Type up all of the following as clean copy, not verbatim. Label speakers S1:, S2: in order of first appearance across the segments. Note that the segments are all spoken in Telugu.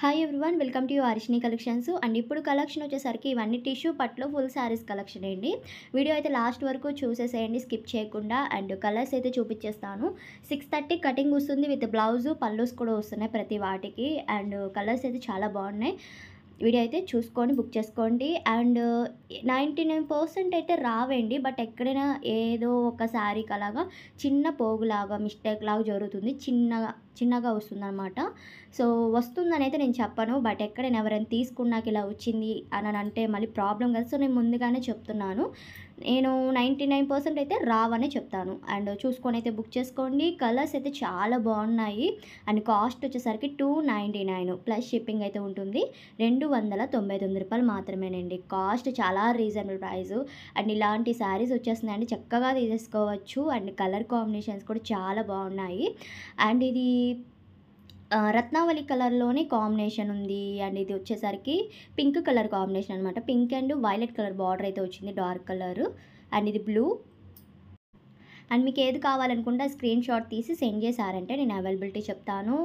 S1: Hi everyone, welcome to Harshini collections. And ఇప్పుడు కలెక్షన్ వచ్చేసరికి ఇవన్నీ టిష్యూ పట్టులో ఫుల్ శారీస్ కలెక్షన్ అండి. వీడియో అయితే లాస్ట్ వరకు చూసేసేయండి స్కిప్ చేయకుండా. అండ్ కలర్స్ అయితే చూపించేస్తాను. 6:30 కటింగ్ వస్తుంది విత్ బ్లౌజు, పల్లూస్ కూడా వస్తున్నాయి ప్రతి వాటికి. అండ్ కలర్స్ అయితే చాలా బాగున్నాయి. వీడియో అయితే చూసుకొని బుక్ చేసుకోండి. అండ్ 99% అయితే రావండి, బట్ ఎక్కడైనా ఏదో ఒక శారీకి అలాగా చిన్న పోగులాగా మిస్టేక్ లాగా జరుగుతుంది, చిన్నగా వస్తుందన్నమాట. సో వస్తుందని అయితే నేను చెప్పను, బట్ ఎక్కడైనా ఎవరైనా తీసుకున్నాక ఇలా వచ్చింది అని అంటే మళ్ళీ ప్రాబ్లం కదా. సో నేను ముందుగానే చెప్తున్నాను, నేను 99% అయితే రావనే చెప్తాను. అండ్ చూసుకొని అయితే బుక్ చేసుకోండి. కలర్స్ అయితే చాలా బాగున్నాయి. అండ్ కాస్ట్ వచ్చేసరికి 299 ప్లస్ షిప్పింగ్ అయితే ఉంటుంది. 299 రూపాయలు మాత్రమేనండి. కాస్ట్ చాలా రీజనబుల్ ప్రైస్. అండ్ ఇలాంటి శారీస్ వచ్చేస్తున్నాయండి, చక్కగా తీసేసుకోవచ్చు. అండ్ కలర్ కాంబినేషన్స్ కూడా చాలా బాగున్నాయి. అండ్ ఇది రత్నావళి కలర్లోనే కాంబినేషన్ ఉంది. అండ్ ఇది వచ్చేసరికి పింక్ కలర్ కాంబినేషన్ అనమాట. Pink and violet colour border అయితే వచ్చింది, డార్క్ కలర్. అండ్ ఇది బ్లూ. అండ్ మీకు ఏది కావాలనుకుంటే స్క్రీన్ షాట్ తీసి సెండ్ చేశారంటే నేను అవైలబిలిటీ చెప్తాను.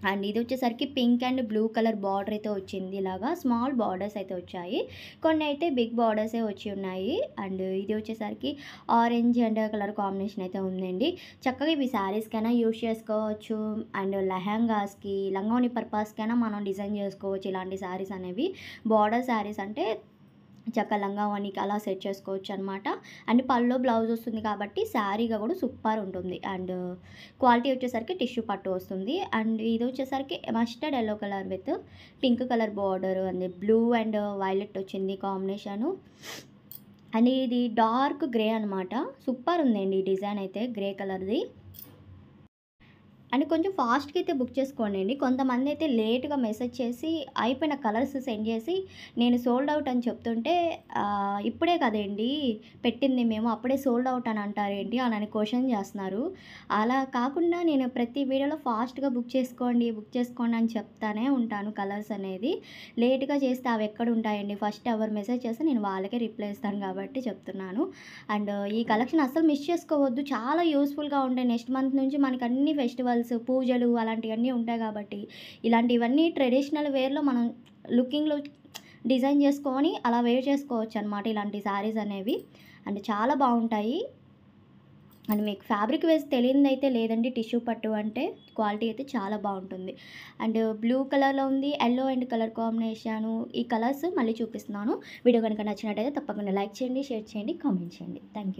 S1: అండ్ ఇది వచ్చేసరికి pink and blue colour border అయితే వచ్చింది. ఇలాగా స్మాల్ బార్డర్స్ అయితే వచ్చాయి, కొన్ని అయితే బిగ్ బార్డర్సే వచ్చి ఉన్నాయి. అండ్ ఇది వచ్చేసరికి ఆరెంజ్ అండ్ కలర్ కాంబినేషన్ అయితే ఉందండి. చక్కగా ఇవి శారీస్కైనా యూజ్ చేసుకోవచ్చు. అండ్ లెహంగాస్కి, లంగావోని పర్పస్కైనా మనం డిజైన్ చేసుకోవచ్చు ఇలాంటి శారీస్ అనేవి. బార్డర్ శారీస్ అంటే చక్క లంగావోనికి అలా సెట్ చేసుకోవచ్చు అనమాట. అండ్ పళ్ళు బ్లౌజ్ వస్తుంది కాబట్టి శారీగా కూడా సూపర్ ఉంటుంది. అండ్ క్వాలిటీ వచ్చేసరికి టిష్యూ పట్టు వస్తుంది. అండ్ ఇది వచ్చేసరికి mustard yellow colour with pink colour border and blue and violet వచ్చింది కాంబినేషను. అండ్ ఇది డార్క్ గ్రే అనమాట. సూపర్ ఉందండి ఈ డిజైన్ అయితే, గ్రే కలర్ది. అండ్ కొంచెం ఫాస్ట్గా అయితే బుక్ చేసుకోండి. కొంతమంది అయితే లేట్గా మెసేజ్ చేసి అయిపోయిన కలర్స్ సెండ్ చేసి నేను సోల్డ్ అవుట్ అని చెప్తుంటే ఇప్పుడే కదండి పెట్టింది మేము, అప్పుడే సోల్డ్ అవుట్ అని అంటారేంటి అని క్వశ్చన్ చేస్తున్నారు. అలా కాకుండా నేను ప్రతి వీడియోలో ఫాస్ట్గా బుక్ చేసుకోండి అని చెప్తానే ఉంటాను. కలర్స్ అనేది లేట్గా చేస్తే అవి ఎక్కడ ఉంటాయండి, ఫస్ట్ ఎవరు మెసేజ్ చేస్తే నేను వాళ్ళకే రిప్లై ఇస్తాను కాబట్టి చెప్తున్నాను. అండ్ ఈ కలెక్షన్ అస్సలు మిస్ చేసుకోవద్దు, చాలా యూస్ఫుల్గా ఉంటాయి. నెక్స్ట్ మంత్ నుంచి మనకు అన్ని ఫెస్టివల్స్, పూజలు అలాంటివన్నీ ఉంటాయి కాబట్టి ఇలాంటివన్నీ ట్రెడిషనల్ వేర్లో మనం లుకింగ్లో డిజైన్ చేసుకొని అలా వేర్ చేసుకోవచ్చు అనమాట ఇలాంటి శారీస్ అనేవి. అండ్ చాలా బాగుంటాయి. అండ్ మీకు ఫ్యాబ్రిక్ వేసి తెలియదైతే లేదండి, టిష్యూ పట్టు అంటే క్వాలిటీ అయితే చాలా బాగుంటుంది. అండ్ బ్లూ కలర్లో ఉంది, ఎల్లో అండ్ కలర్ కాంబినేషను. ఈ కలర్స్ మళ్ళీ చూపిస్తున్నాను. వీడియో కనుక నచ్చినట్టయితే తప్పకుండా లైక్ చేయండి, షేర్ చేయండి, కామెంట్ చేయండి. Thank you.